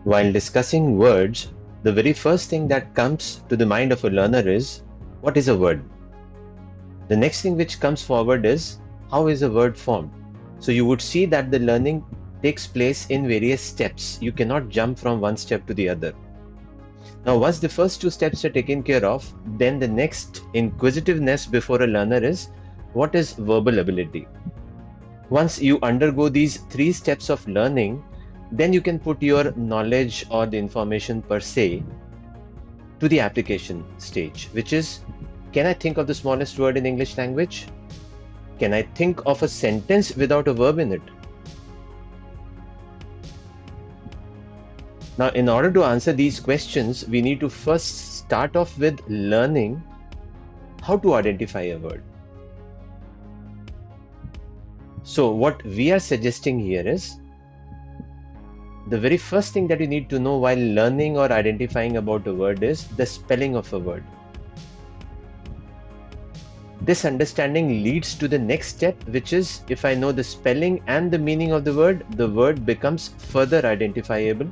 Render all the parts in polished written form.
While discussing words, the very first thing that comes to the mind of a learner is, what is a word? The next thing which comes forward is, how is a word formed? So you would see that the learning takes place in various steps. You cannot jump from one step to the other. Now, once the first two steps are taken care of, then the next inquisitiveness before a learner is, what is verbal ability? Once you undergo these three steps of learning, then you can put your knowledge or the information per se to the application stage, which is, can I think of the smallest word in English language? Can I think of a sentence without a verb in it? Now, in order to answer these questions, we need to first start off with learning how to identify a word. So what we are suggesting here is, the very first thing that you need to know while learning or identifying about a word is the spelling of a word. This understanding leads to the next step, which is, if I know the spelling and the meaning of the word becomes further identifiable.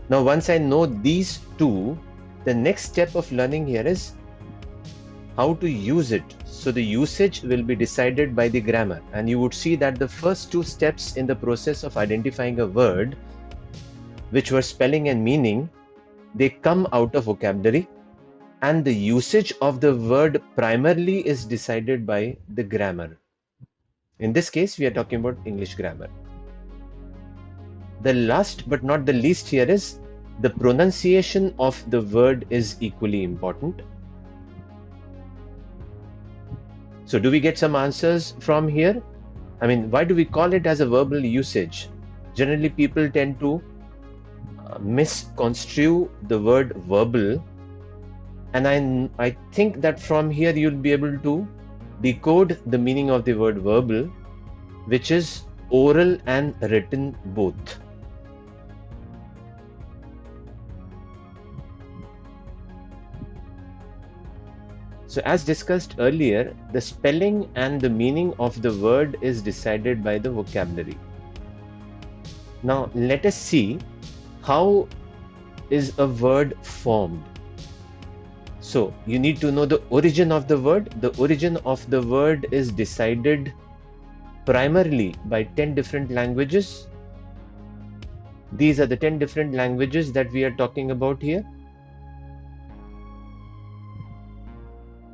Now, once I know these two, the next step of learning here is how to use it. So the usage will be decided by the grammar, and you would see that the first two steps in the process of identifying a word, which were spelling and meaning, they come out of vocabulary, and the usage of the word primarily is decided by the grammar. In this case, we are talking about English grammar. The last but not the least here is, the pronunciation of the word is equally important. So do we get some answers from here? I mean, why do we call it as a verbal usage? Generally, people tend to misconstrue the word verbal, and I think that from here you'll be able to decode the meaning of the word verbal, which is oral and written both. So as discussed earlier, the spelling and the meaning of the word is decided by the vocabulary. Now let us see how is a word formed. So you need to know the origin of the word. The origin of the word is decided primarily by 10 different languages. These are the 10 different languages that we are talking about here.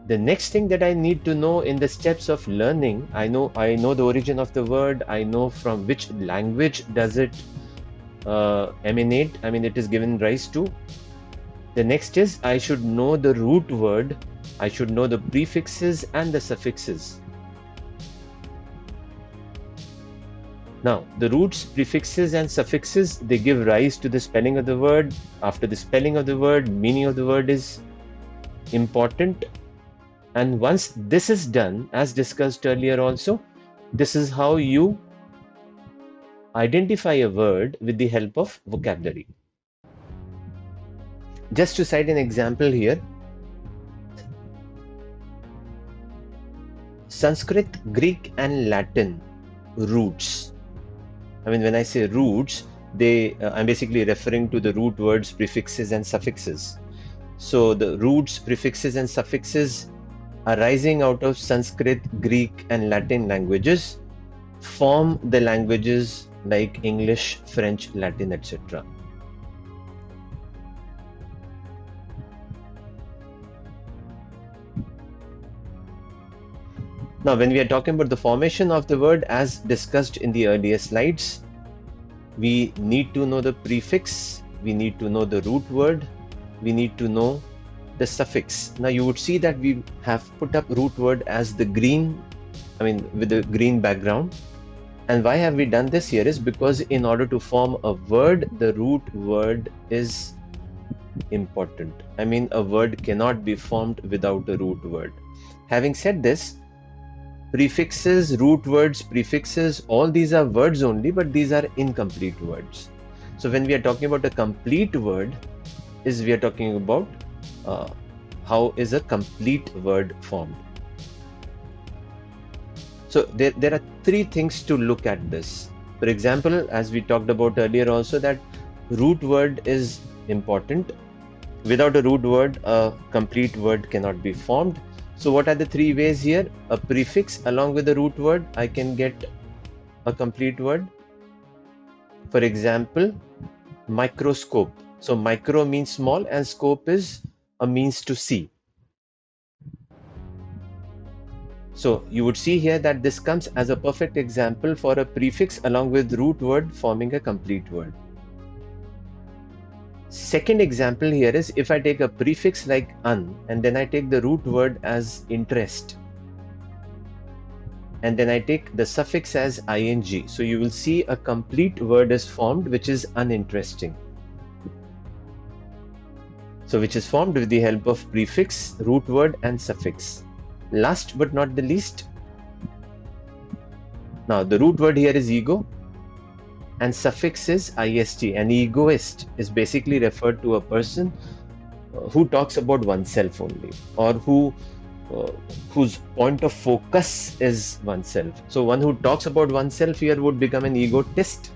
The next thing that I need to know in the steps of learning, I know the origin of the word, I know from which language does it emanate, I mean it is given rise to. The next is, I should know the root word, I should know the prefixes and the suffixes. Now, the roots, prefixes and suffixes, they give rise to the spelling of the word. After the spelling of the word, meaning of the word is important. And once this is done, as discussed earlier also, this is how you identify a word with the help of vocabulary. Just to cite an example here, Sanskrit, Greek and Latin roots. I mean, when I say roots, I'm basically referring to the root words, prefixes and suffixes. So the roots, prefixes and suffixes arising out of Sanskrit, Greek and Latin languages form the languages like English, French, Latin, etc. Now, when we are talking about the formation of the word, as discussed in the earlier slides, we need to know the prefix, we need to know the root word, we need to know the suffix. Now you would see that we have put up root word as the green, with the green background. And why have we done this here is because in order to form a word, the root word is important. I mean, a word cannot be formed without a root word. Having said this, prefixes, root words, prefixes, all these are words only, but these are incomplete words. So when we are talking about a complete word, we are talking about how is a complete word formed. So there are three things to look at this. For example, as we talked about earlier also, that root word is important. Without a root word, a complete word cannot be formed. So what are the three ways here? A prefix along with the root word, I can get a complete word. For example, microscope. So micro means small and scope is a means to see. So you would see here that this comes as a perfect example for a prefix along with root word forming a complete word. Second example here is if I take a prefix like un and then I take the root word as interest and then I take the suffix as ing. So you will see a complete word is formed which is uninteresting. So which is formed with the help of prefix, root word and suffix. Last but not the least, now the root word here is ego and suffix is ist. An egoist is basically referred to a person who talks about oneself only, or whose point of focus is oneself. So one who talks about oneself here would become an egotist.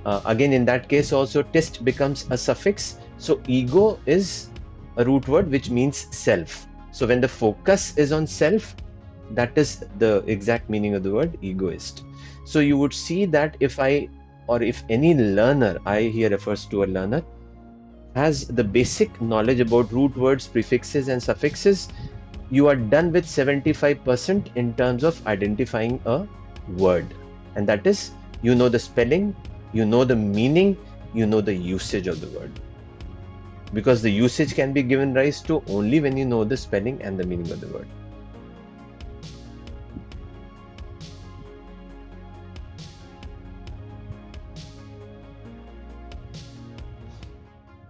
Again, in that case also tist becomes a suffix. So ego is a root word which means self. So when the focus is on self, that is the exact meaning of the word egoist. So you would see that if any learner, I here refers to a learner, has the basic knowledge about root words, prefixes and suffixes, you are done with 75% in terms of identifying a word. And that is, you know the spelling, you know the meaning, you know the usage of the word. Because the usage can be given rise to only when you know the spelling and the meaning of the word.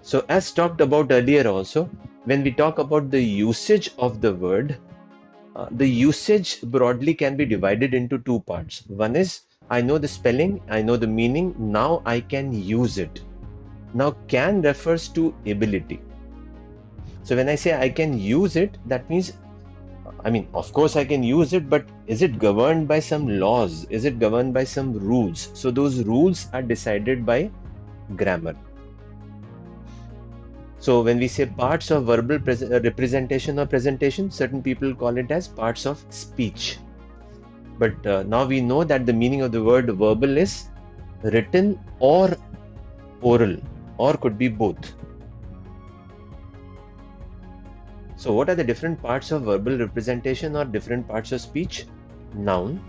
So as talked about earlier also, when we talk about the usage of the word, the usage broadly can be divided into two parts. One is, I know the spelling, I know the meaning, now I can use it. Now can refers to ability. So when I say I can use it, that means, of course I can use it, but is it governed by some laws? Is it governed by some rules? So those rules are decided by grammar. So when we say parts of verbal representation or presentation, certain people call it as parts of speech. But now we know that the meaning of the word verbal is written or oral, or could be both. So what are the different parts of verbal representation or different parts of speech? Noun,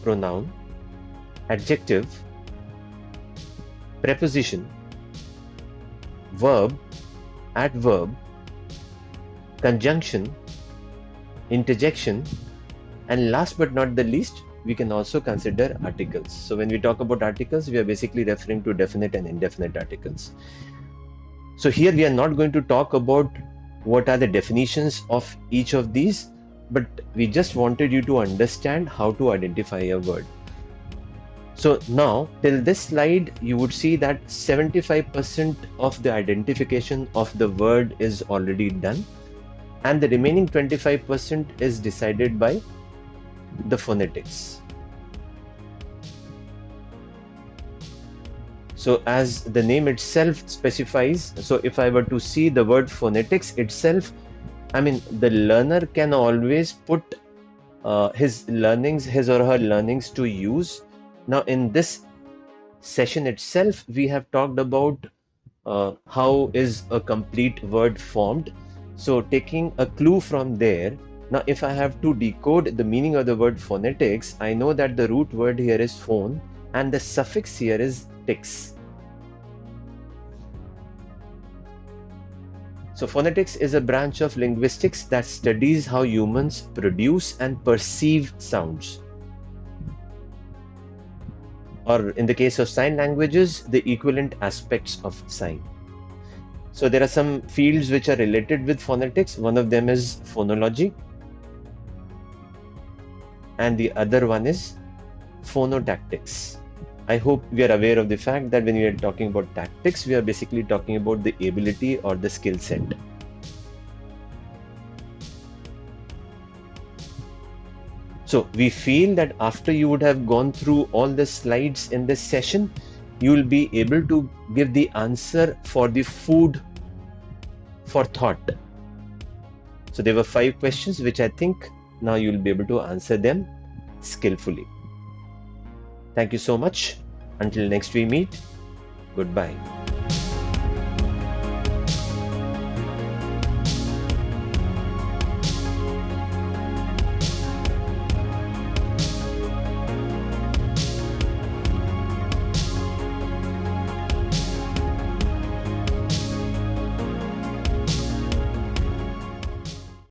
pronoun, adjective, preposition, verb, adverb, conjunction, interjection, and last but not the least, we can also consider articles. So when we talk about articles, we are basically referring to definite and indefinite articles. So here we are not going to talk about what are the definitions of each of these, but we just wanted you to understand how to identify a word. So now till this slide, you would see that 75% of the identification of the word is already done, and the remaining 25% is decided by the phonetics. So as the name itself specifies, so if I were to see the word phonetics itself, the learner can always put his or her learnings to use. Now in this session itself, we have talked about how is a complete word formed. So taking a clue from there, now if I have to decode the meaning of the word phonetics, I know that the root word here is phone and the suffix here is tics. So phonetics is a branch of linguistics that studies how humans produce and perceive sounds. Or in the case of sign languages, the equivalent aspects of sign. So there are some fields which are related with phonetics. One of them is phonology, and the other one is phonotactics. I hope we are aware of the fact that when we are talking about tactics, we are basically talking about the ability or the skill set. So we feel that after you would have gone through all the slides in this session, you will be able to give the answer for the food for thought. So there were 5 questions which I think now you will be able to answer them skillfully. Thank you so much. Until next we meet, goodbye.